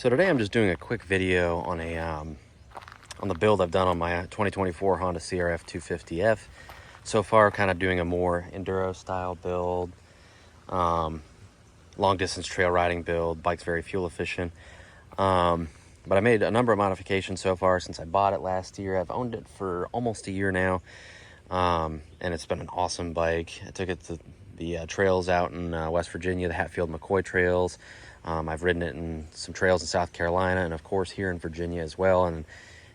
So today I'm just doing a quick video on on the build I've done on my 2024 Honda CRF250F. So far, kind of doing a more enduro style build, long distance trail riding build. Bike's very fuel efficient. But I made a number of modifications so far since I bought it last year. I've owned it for almost a year now, and it's been an awesome bike. I took it to the trails out in West Virginia, the Hatfield-McCoy trails. I've ridden it in some trails in South Carolina, and of course here in Virginia as well. And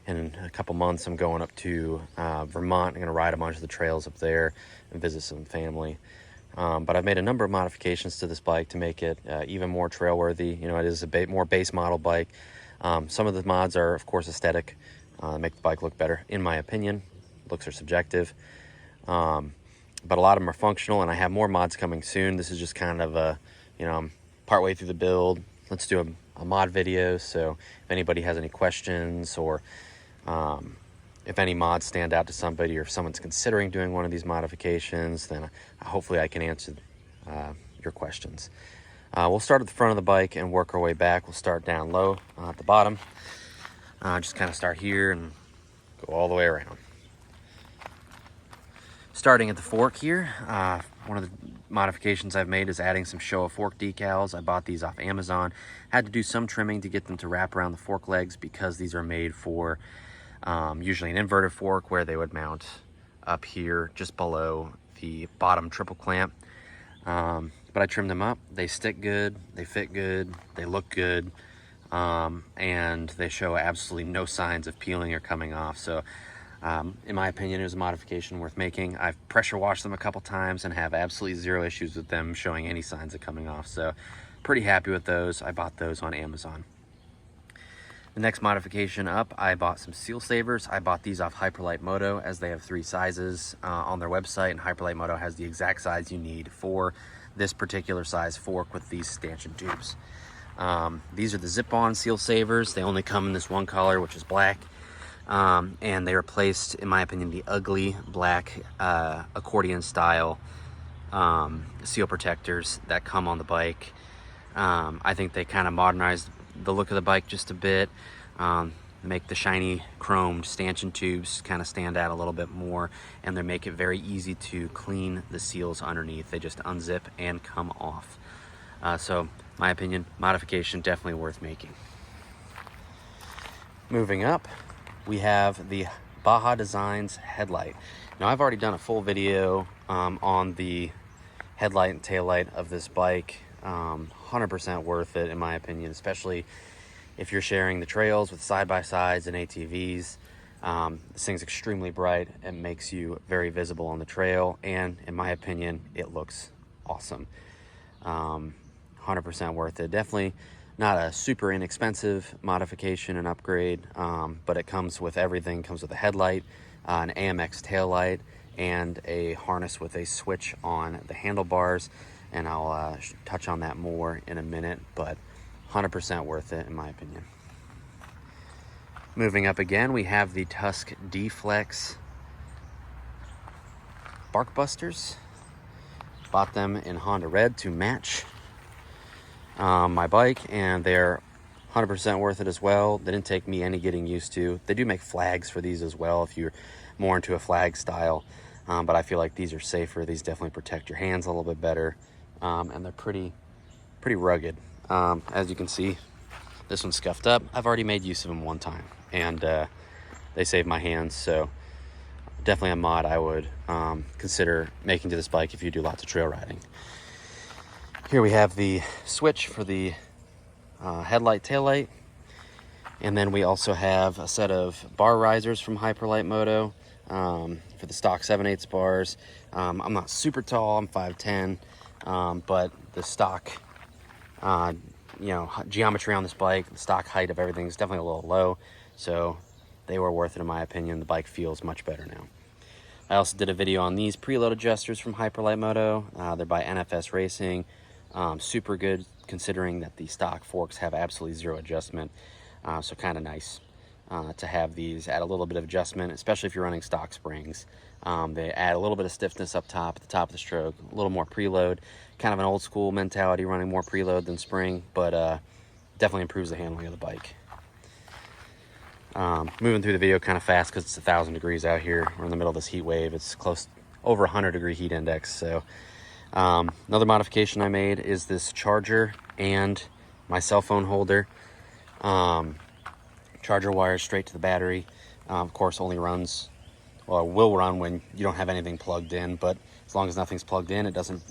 in a couple months, I'm going up to Vermont. I'm going to ride a bunch of the trails up there and visit some family. But I've made a number of modifications to this bike to make it even more trail worthy. You know, it is a more base model bike. Some of the mods are, of course, aesthetic, make the bike look better, in my opinion. Looks are subjective. But a lot of them are functional, and I have more mods coming soon. This is just kind of a, I'm partway through the build. Let's do a mod video. So if anybody has any questions, or if any mods stand out to somebody, or if someone's considering doing one of these modifications, then hopefully I can answer your questions. We'll start at the front of the bike and work our way back. We'll start down low at the bottom. Just kind of start here and go all the way around. Starting at the fork here, one of the modifications I've made is adding some Showa fork decals. I bought these off Amazon. Had to do some trimming to get them to wrap around the fork legs, because these are made for usually an inverted fork, where they would mount up here just below the bottom triple clamp. But I trimmed them up. They stick good, they fit good, they look good, and they show absolutely no signs of peeling or coming off. So in my opinion, it was a modification worth making. I've pressure washed them a couple times and have absolutely zero issues with them showing any signs of coming off. So pretty happy with those. I bought those on Amazon. The next modification up, I bought some seal savers. I bought these off Hyperlite Moto, as they have 3 sizes on their website, and Hyperlite Moto has the exact size you need for this particular size fork with these stanchion tubes. These are the zip-on seal savers. They only come in this one color, which is black. And they replaced, in my opinion, the ugly black accordion style seal protectors that come on the bike. I think they kind of modernized the look of the bike just a bit, make the shiny chromed stanchion tubes kind of stand out a little bit more, and they make it very easy to clean the seals underneath. They just unzip and come off. So, my opinion, modification definitely worth making. Moving up, we have the Baja Designs Headlight. Now, I've already done a full video on the headlight and taillight of this bike. 100% worth it, in my opinion, especially if you're sharing the trails with side-by-sides and ATVs. This thing's extremely bright and makes you very visible on the trail, and in my opinion, it looks awesome. 100% worth it. Definitely not a super inexpensive modification and upgrade, but it comes with everything. It comes with a headlight, an AMX taillight, and a harness with a switch on the handlebars, and I'll touch on that more in a minute, but 100% worth it, in my opinion. Moving up again, we have the Tusk Deflex Barkbusters. Bought them in Honda Red to match my bike, and they're 100% worth it as well. They didn't take me any getting used to. They do make flags for these as well if you're more into a flag style, but I feel like these are safer. These definitely protect your hands a little bit better, and they're pretty rugged. As you can see, this one's scuffed up. I've already made use of them one time, and they saved my hands, so definitely a mod I would consider making to this bike if you do lots of trail riding. Here we have the switch for the headlight, taillight, and then we also have a set of bar risers from Hyperlite Moto for the stock 7/8 bars. I'm not super tall, I'm 5'10", but the stock geometry on this bike, the stock height of everything is definitely a little low, so they were worth it, in my opinion. The bike feels much better now. I also did a video on these preload adjusters from Hyperlite Moto. They're by NFS Racing. Super good, considering that the stock forks have absolutely zero adjustment, so kind of nice to have these add a little bit of adjustment, especially if you're running stock springs. They add a little bit of stiffness up top at the top of the stroke, a little more preload, kind of an old school mentality, running more preload than spring, but definitely improves the handling of the bike. Moving through the video kind of fast because it's 1,000 degrees out here. We're in the middle of this heat wave. It's close over 100-degree heat index. So another modification I made is this charger and my cell phone holder. Charger wires straight to the battery. Of course, only runs, well, it will run when you don't have anything plugged in, but as long as nothing's plugged in, it doesn't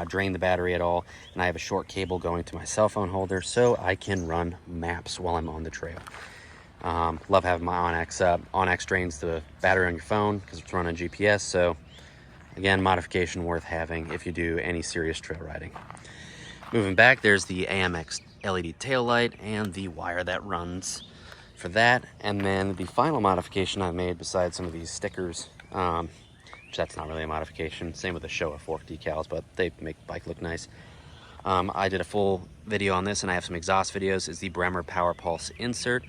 drain the battery at all. And I have a short cable going to my cell phone holder so I can run maps while I'm on the trail. Love having my OnX up. OnX drains the battery on your phone because it's running GPS. So again, modification worth having if you do any serious trail riding. Moving back, there's the AMX LED tail light and the wire that runs for that. And then the final modification I made, besides some of these stickers, which that's not really a modification, same with the Showa fork decals, but they make the bike look nice. I did a full video on this, and I have some exhaust videos, is the Bremer Power Pulse insert.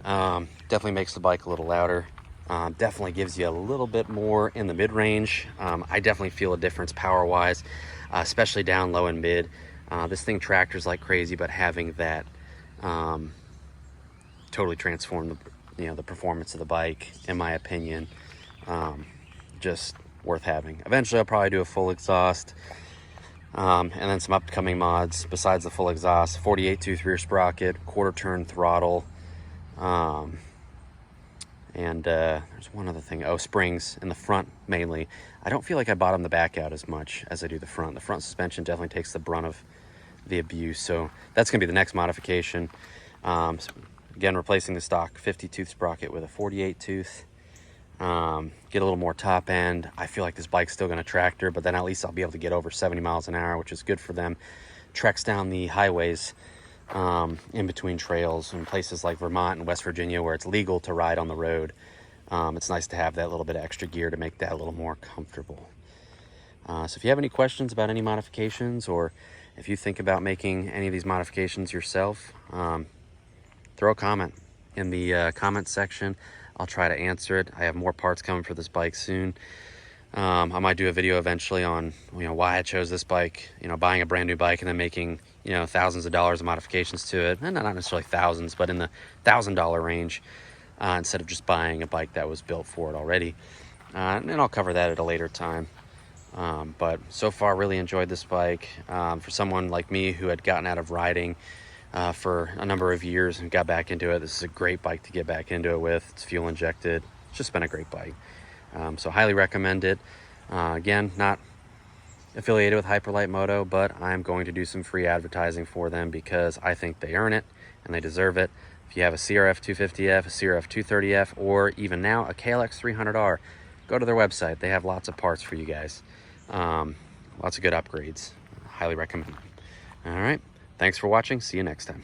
Definitely makes the bike a little louder. Definitely gives you a little bit more in the mid-range. I definitely feel a difference power-wise, especially down low and mid. This thing tractors like crazy, but having that totally transformed the performance of the bike, in my opinion. Just worth having. Eventually I'll probably do a full exhaust, and then some upcoming mods besides the full exhaust: 48 tooth rear sprocket, quarter turn throttle, and there's one other thing. Oh, springs in the front mainly. I don't feel like I bottom the back out as much as I do the front. The front suspension definitely takes the brunt of the abuse, so that's going to be the next modification. So again, replacing the stock 50 tooth sprocket with a 48 tooth. Get a little more top end. I feel like this bike's still going to tractor, but then at least I'll be able to get over 70 miles an hour, which is good for them. Treks down the highways, in between trails in places like Vermont and West Virginia where it's legal to ride on the road. It's nice to have that little bit of extra gear to make that a little more comfortable. So if you have any questions about any modifications, or if you think about making any of these modifications yourself, throw a comment in the comment section. I'll try to answer it. I have more parts coming for this bike soon. I might do a video eventually on why I chose this bike, buying a brand new bike and then making thousands of dollars of modifications to it, and not necessarily thousands, but in the $1,000 range, instead of just buying a bike that was built for it already. And I'll cover that at a later time. But so far, really enjoyed this bike. For someone like me who had gotten out of riding for a number of years and got back into it, this is a great bike to get back into it with. It's fuel injected. It's just been a great bike. So highly recommend it. Again, not affiliated with Hyperlight Moto, but I'm going to do some free advertising for them because I think they earn it and they deserve it. If you have a CRF250F, a CRF230F, or even now a KLX 300R, go to their website. They have lots of parts for you guys. Lots of good upgrades. Highly recommend them. All right. Thanks for watching. See you next time.